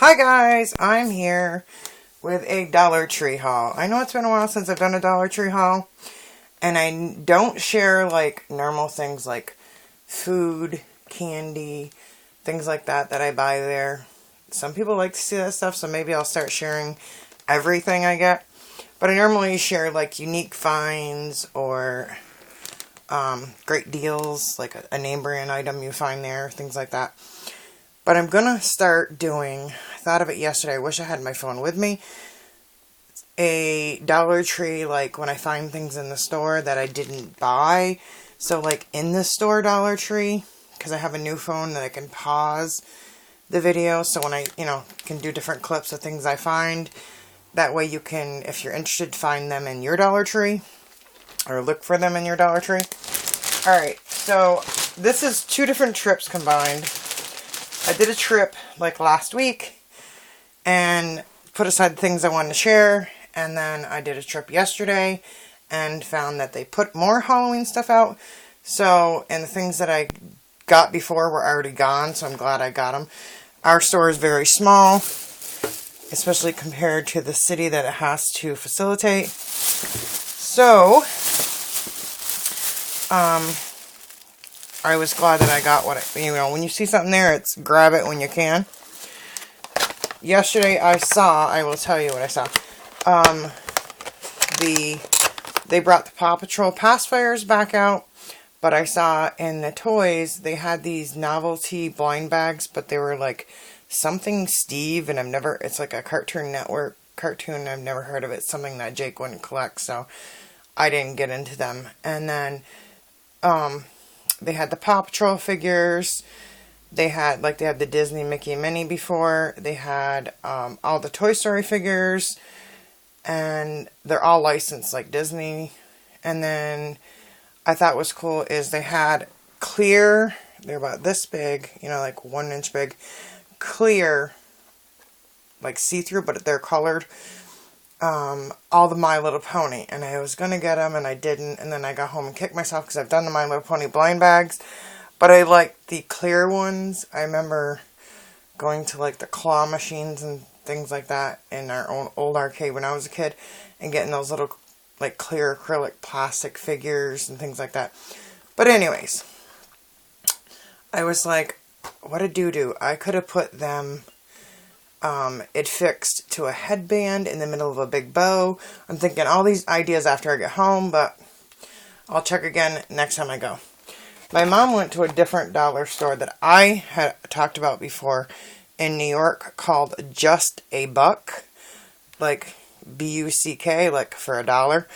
Hi guys, I'm here with a Dollar Tree haul. I know it's been a while since I've done a Dollar Tree haul, and I don't share like normal things like food, candy, things like that I buy there. Some people like to see that stuff, so maybe I'll start sharing everything I get. But I normally share like unique finds or great deals, like a name brand item you find there, things like that. But I'm going to start doing, I thought of it yesterday, I wish I had my phone with me, a Dollar Tree, like when I find things in the store that I didn't buy. So like in the store Dollar Tree, because I have a new phone that I can pause the video. So when I, can do different clips of things I find. That way you can, if you're interested, find them in your Dollar Tree. Or look for them in your Dollar Tree. Alright, so this is two different trips combined. I did a trip like last week and put aside the things I wanted to share, and then I did a trip yesterday and found that they put more Halloween stuff out. So, and the things that I got before were already gone, so I'm glad I got them. Our store is very small, especially compared to the city that it has to facilitate. So, I was glad that I got what when you see something there, it's grab it when you can. Yesterday I will tell you what I saw. They brought the Paw Patrol pacifiers back out, but I saw in the toys, they had these novelty blind bags, but they were like something Steve, and it's like a Cartoon Network cartoon, I've never heard of it, something that Jake wouldn't collect, so I didn't get into them. And then, they had the Paw Patrol figures. They had the Disney Mickey and Minnie before. They had all the Toy Story figures. And they're all licensed like Disney. And then I thought was cool is they had clear, they're about this big, like 1 inch big, clear, like see-through, but they're colored. All the My Little Pony, and I was going to get them, and I didn't, and then I got home and kicked myself, because I've done the My Little Pony blind bags, but I like the clear ones. I remember going to, like, the claw machines and things like that in our own old arcade when I was a kid, and getting those little, like, clear acrylic plastic figures and things like that. But anyways, I was like, what a doo-doo. I could have put them... it fixed to a headband in the middle of a big bow. I'm thinking all these ideas after I get home, but I'll check again next time I go. My mom went to a different dollar store that I had talked about before in New York called Just a Buck. Like B-U-C-K, like for $1.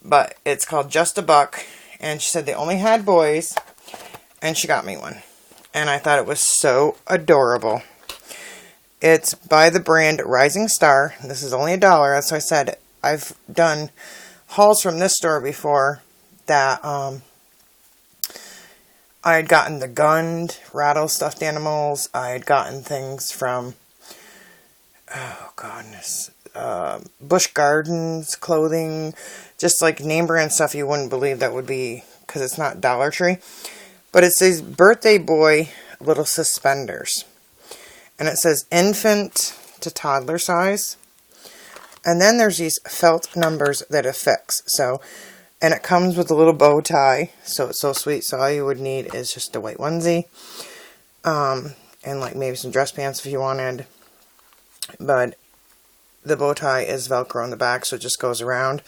But it's called Just a Buck. And she said they only had boys. And she got me one. And I thought it was so adorable. It's by the brand Rising Star. This is only $1. That's why I said I've done hauls from this store before that I had gotten the Gund rattle stuffed animals. I had gotten things from, Busch Gardens clothing. Just like name brand stuff you wouldn't believe that would be, because it's not Dollar Tree. But it says birthday boy little suspenders. And it says infant to toddler size. And then there's these felt numbers that it fix. So, and it comes with a little bow tie. So it's so sweet. So all you would need is just a white onesie. And like maybe some dress pants if you wanted. But the bow tie is Velcro on the back. So it just goes around.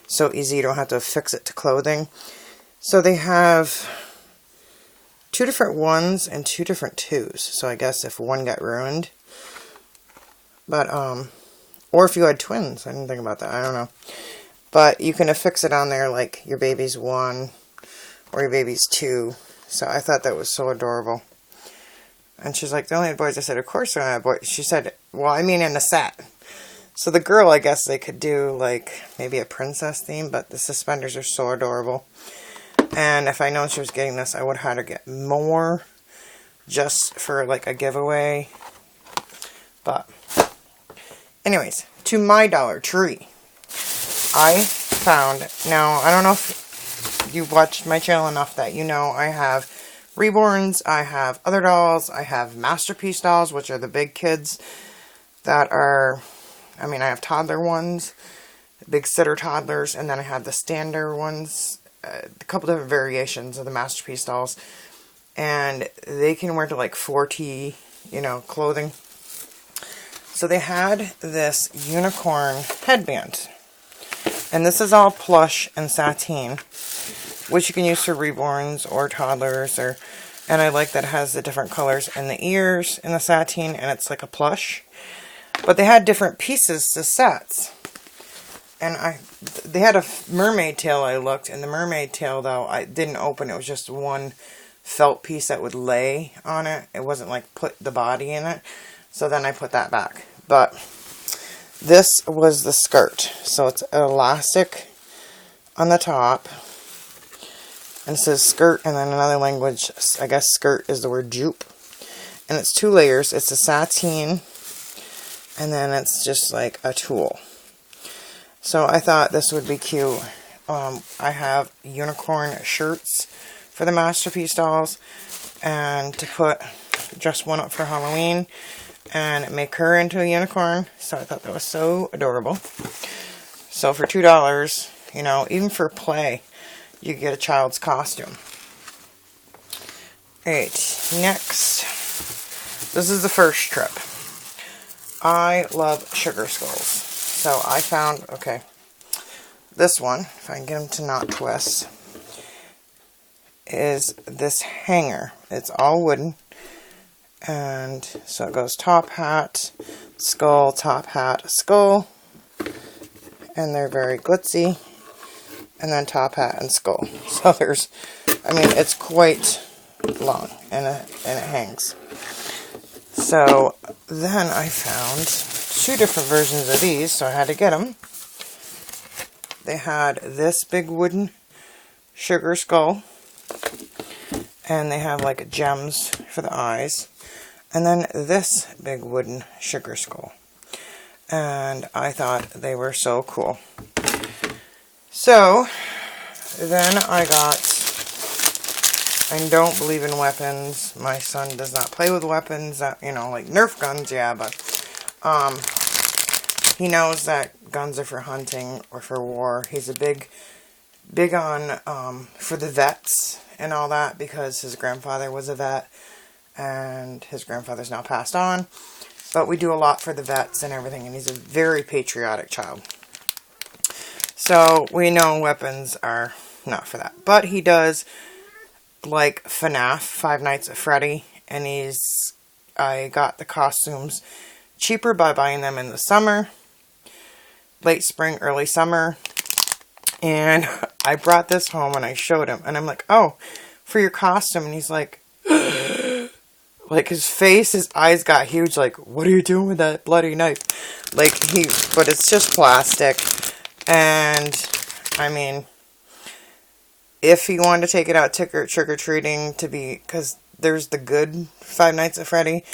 So easy. You don't have to fix it to clothing. So they have 2 different 1s and 2 different 2s. So I guess if one got ruined. But, or if you had twins. I didn't think about that. I don't know. But you can affix it on there like your baby's 1 or your baby's 2. So I thought that was so adorable. And she's like, they only had boys. I said, of course they only had boys. She said, well, I mean in the set. So the girl, I guess they could do like maybe a princess theme. But the suspenders are so adorable. And if I known she was getting this, I would have had her get more just for like a giveaway. But anyways, to my Dollar Tree, I found, now I don't know if you've watched my channel enough that you know I have Reborns, I have other dolls, I have Masterpiece dolls, which are the big kids that are, I mean, I have toddler ones, big sitter toddlers, and then I have the standard ones, a couple different variations of the Masterpiece dolls. And they can wear to like 4T, you know, clothing. So they had this unicorn headband. And this is all plush and sateen, which you can use for reborns or toddlers. And I like that it has the different colors in the ears in the sateen, and it's like a plush. But they had different pieces to sets. And they had a mermaid tail, I looked, and the mermaid tail, though, I didn't open. It was just one felt piece that would lay on it. It wasn't like put the body in it. So then I put that back. But this was the skirt. So it's elastic on the top. And it says skirt, and then another language, I guess skirt is the word jupe. And it's 2 layers. It's a sateen, and then it's just like a tulle. So I thought this would be cute. I have unicorn shirts for the Masterpiece dolls, and to put just one up for Halloween and make her into a unicorn. So I thought that was so adorable. So for $2, you know, even for play, you get a child's costume. Alright, next. This is the first trip. I love sugar skulls. So I found, okay, this one, if I can get them to not twist, is this hanger. It's all wooden. And so it goes top hat, skull, top hat, skull. And they're very glitzy. And then top hat and skull. So there's, I mean, it's quite long, and it hangs. So then I found 2 different versions of these, so I had to get them. They had this big wooden sugar skull, and they have like gems for the eyes, and then this big wooden sugar skull. And I thought they were so cool. So, then I don't believe in weapons. My son does not play with weapons, you know, like Nerf guns, yeah, but, he knows that guns are for hunting or for war. He's a big on, for the vets and all that, because his grandfather was a vet, and his grandfather's now passed on. But we do a lot for the vets and everything, and he's a very patriotic child. So, we know weapons are not for that. But he does like FNAF, Five Nights at Freddy, and I got the costumes cheaper by buying them in the summer, late spring, early summer, and I brought this home and I showed him, and I'm like, oh, for your costume, and he's like, like his face, his eyes got huge, like, what are you doing with that bloody knife? Like, but it's just plastic. And, I mean, if he wanted to take it out trick-or-treating because there's the good Five Nights at Freddy,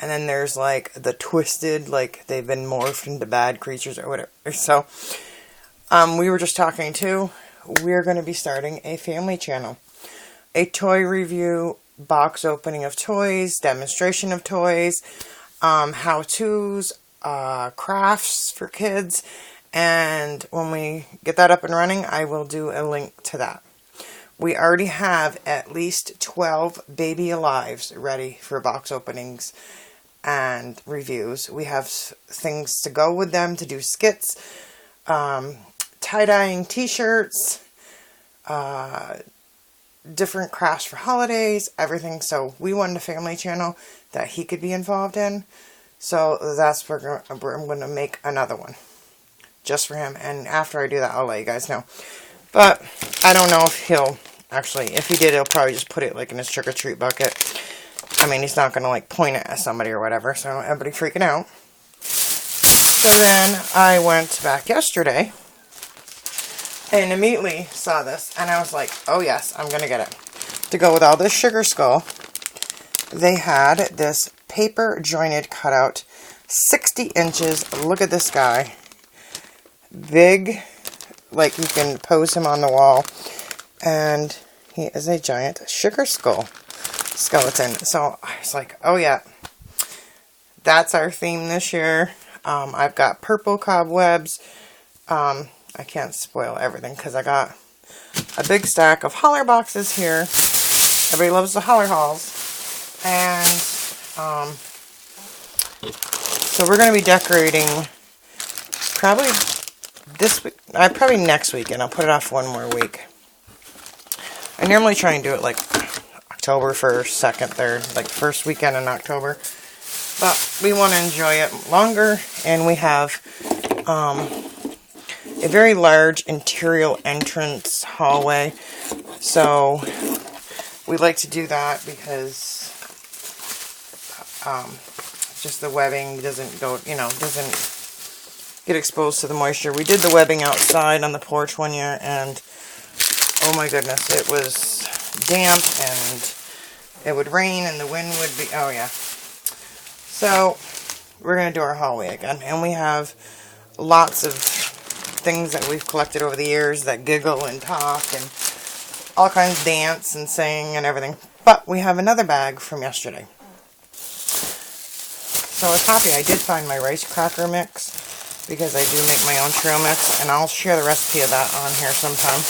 and then there's, like, the twisted, like, they've been morphed into bad creatures or whatever. So, we were just talking too, we're going to be starting a family channel. A toy review, box opening of toys, demonstration of toys, how-tos, crafts for kids. And when we get that up and running, I will do a link to that. We already have at least 12 Baby Alives ready for box openings and reviews. We have things to go with them to do skits, tie-dyeing t-shirts, different crafts for holidays, everything. So we wanted a family channel that he could be involved in. So that's where I'm going to make another one. Just for him, and after I do that, I'll let you guys know. But I don't know if he'll actually, if he did, he'll probably just put it like in his trick-or-treat bucket. I mean, he's not going to like point it at somebody or whatever, so everybody freaking out. So then I went back yesterday and immediately saw this, and I was like, oh yes, I'm going to get it. To go with all this sugar skull, they had this paper jointed cutout, 60 inches. Look at this guy. Big, like you can pose him on the wall, and he is a giant sugar skull skeleton. So I was like, oh yeah, that's our theme this year. I've got purple cobwebs. I can't spoil everything because I got a big stack of holler boxes here. Everybody loves the holler hauls. And so we're going to be decorating probably this week, probably next week, and I'll put it off one more week. I normally try and do it like October 1st, 2nd, 3rd, like first weekend in October. But we want to enjoy it longer, and we have a very large interior entrance hallway. So we like to do that because just the webbing doesn't go, doesn't get exposed to the moisture. We did the webbing outside on the porch one year, and oh my goodness, it was damp, and it would rain, and the wind would be, oh yeah. So we're going to do our hallway again, and we have lots of things that we've collected over the years that giggle and talk and all kinds of dance and sing and everything. But we have another bag from yesterday. So I was happy I did find my rice cracker mix, because I do make my own trail mix, and I'll share the recipe of that on here sometime.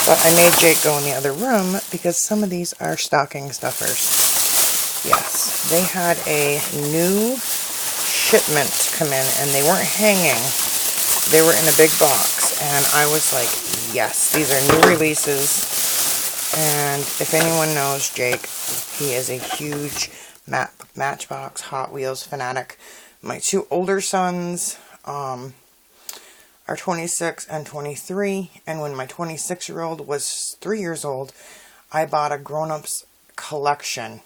But I made Jake go in the other room because some of these are stocking stuffers. Yes, they had a new shipment come in, and they weren't hanging. They were in a big box, and I was like, yes, these are new releases. And if anyone knows Jake, he is a huge Matchbox Hot Wheels fanatic. My two older sons are 26 and 23, and when my 26-year-old was 3 years old, I bought a grown-ups collection.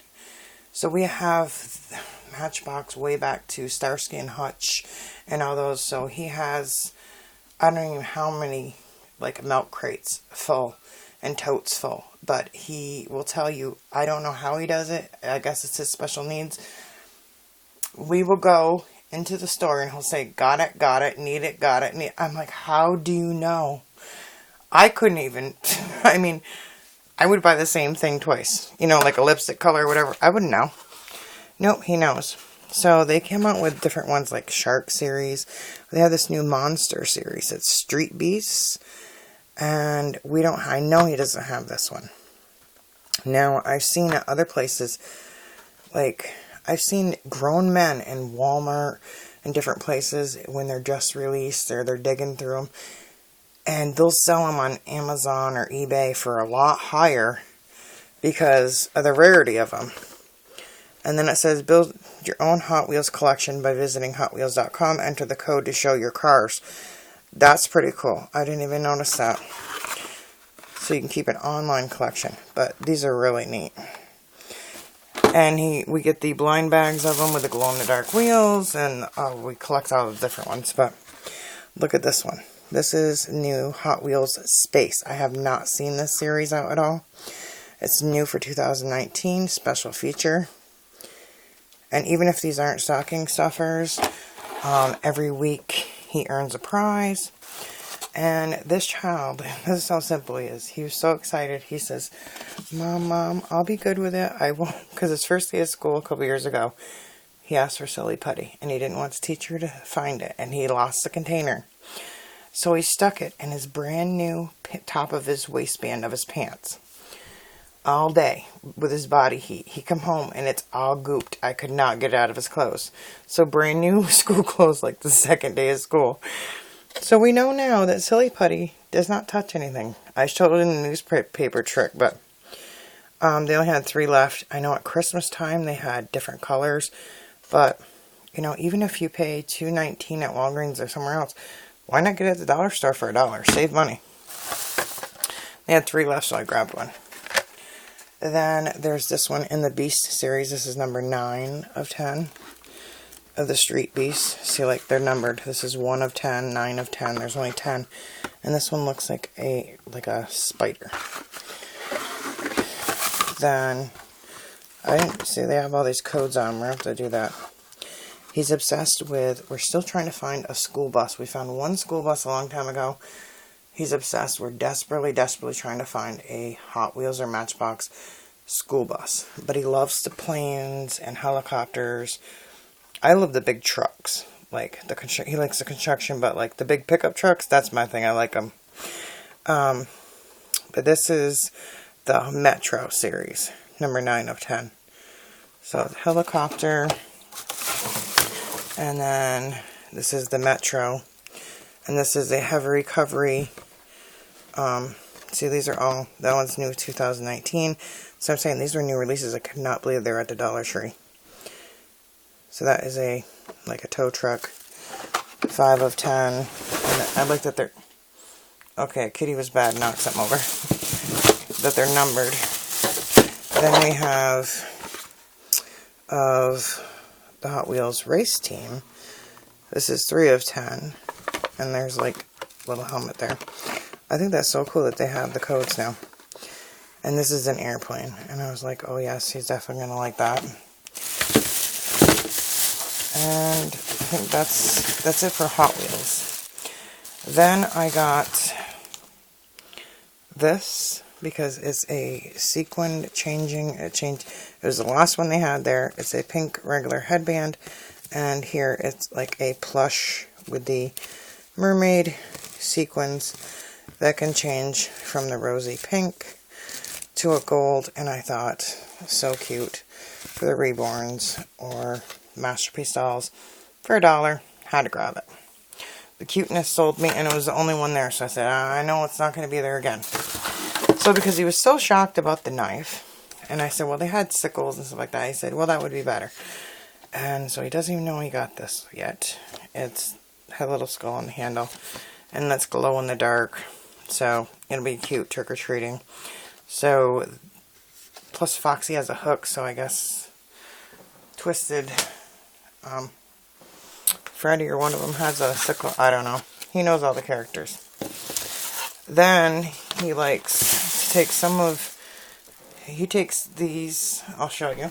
So we have Matchbox way back to Starsky and Hutch and all those. So he has, I don't even know how many, like, milk crates full and totes full. But he will tell you, I don't know how he does it. I guess it's his special needs. We will go into the store and he'll say, got it, need it, got it, need it. I'm like, how do you know? I couldn't even, I mean, I would buy the same thing twice. Like a lipstick color or whatever. I wouldn't know. Nope, he knows. So they came out with different ones like Shark series. They have this new Monster series. It's Street Beasts. And I know he doesn't have this one. Now, I've seen at other places, like, I've seen grown men in Walmart and different places when they're just released, or they're digging through them, and they'll sell them on Amazon or eBay for a lot higher because of the rarity of them. And then it says, build your own Hot Wheels collection by visiting HotWheels.com. Enter the code to show your cars. That's pretty cool. I didn't even notice that. So you can keep an online collection. But these are really neat. And we get the blind bags of them with the glow-in-the-dark wheels. And we collect all the different ones. But look at this one. This is new Hot Wheels Space. I have not seen this series out at all. It's new for 2019. Special feature. And even if these aren't stocking stuffers, every week he earns a prize. And this child, this is how simple he is. He was so excited. He says, Mom, I'll be good with it. I won't. Because his first day of school a couple years ago, he asked for silly putty. And he didn't want his teacher to find it. And he lost the container. So he stuck it in his brand new top of his waistband of his pants. All day with his body heat. He come home and it's all gooped. I could not get it out of his clothes. So brand new school clothes like the second day of school. So we know now that silly putty does not touch anything. I showed it in the newspaper trick, but they only had 3 left. I know at Christmas time they had different colors, but even if you pay $2.19 at Walgreens or somewhere else, why not get it at the dollar store for $1? Save money. They had 3 left, so I grabbed one. Then there's this one in the Beast series. This is number 9 of 10 of the Street Beasts. See, like, they're numbered. This is 1 of 10, 9 of 10. There's only 10. And this one looks like a spider. Then, I didn't see they have all these codes on. We're going to have to do that. He's obsessed with, we're still trying to find a school bus. We found one school bus a long time ago. He's obsessed. We're desperately trying to find a Hot Wheels or Matchbox school bus. But he loves the planes and helicopters. I love the big trucks. Like, he likes the construction, but like the big pickup trucks, that's my thing. I like them. But this is the Metro series, number 9 of 10. So, the helicopter. And then this is the Metro. And this is a heavy recovery. See, these are all, that one's new 2019. So I'm saying these were new releases. I could not believe they were at the Dollar Tree. So that is like a tow truck. 5 of 10. And I like that they're, okay, Kitty was bad, knocked something over. That they're numbered. Then we have of the Hot Wheels race team. This is 3 of 10. And there's like a little helmet there. I think that's so cool that they have the codes now. And this is an airplane. And I was like, oh yes, he's definitely going to like that. And I think that's it for Hot Wheels. Then I got this because it's a sequined changing. It was the last one they had there. It's a pink regular headband. And here it's like a plush with the mermaid sequins that can change from the rosy pink to a gold. And I thought, so cute for the Reborns or Masterpiece dolls for $1. Had to grab it. The cuteness sold me, and it was the only one there, so I said, I know it's not going to be there again. So because he was so shocked about the knife, and I said, well, they had sickles and stuff like that. He said, well, that would be better. And so he doesn't even know he got this yet. It's had a little skull on the handle, and that's glow in the dark. So it'll be cute trick-or-treating. So plus Foxy has a hook, so I guess Twisted Freddy or one of them has a sickle. I don't know. He knows all the characters. Then he likes to take he takes these, I'll show you.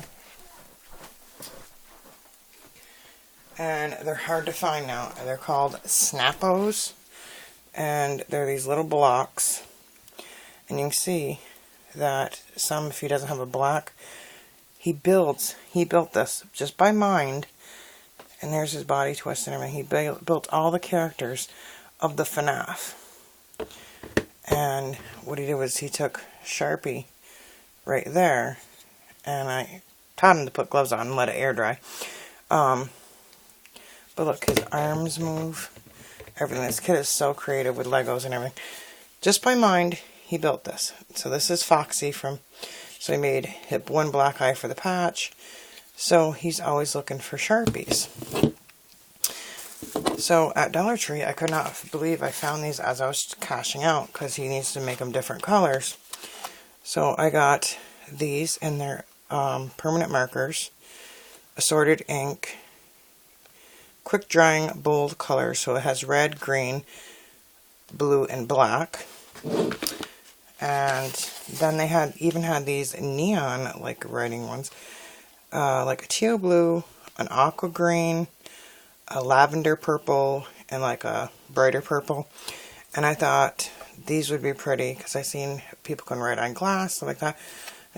And they're hard to find now. They're called Snappos. And they're these little blocks. And you can see that some, if he doesn't have a black, he built this just by mind. And there's his body twist and everything. He built all the characters of the FNAF. And what he did was he took Sharpie right there. And I taught him to put gloves on and let it air dry. But look, his arms move. Everything. This kid is so creative with Legos and everything. Just by mind, he built this. So this is Foxy so he made hip one black eye for the patch. So he's always looking for Sharpies. So at Dollar Tree, I could not believe I found these as I was cashing out because he needs to make them different colors. So I got these and they're permanent markers, assorted ink, quick drying bold colors. So it has red, green, blue, and black. And then they even had these neon like writing ones. Like a teal blue, an aqua green, a lavender purple, and like a brighter purple. And I thought these would be pretty because I seen people can write on glass, stuff like that.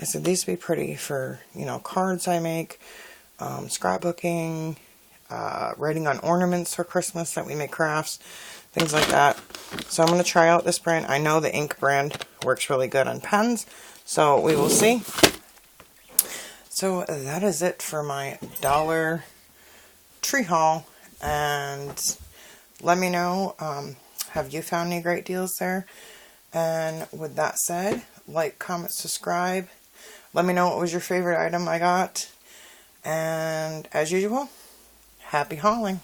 I said these would be pretty for, cards I make, scrapbooking, writing on ornaments for Christmas that we make crafts, things like that. So I'm going to try out this brand. I know the ink brand works really good on pens, so we will see. So that is it for my Dollar Tree haul. And let me know, have you found any great deals there? And with that said, like, comment, subscribe. Let me know what was your favorite item I got. And as usual, happy hauling.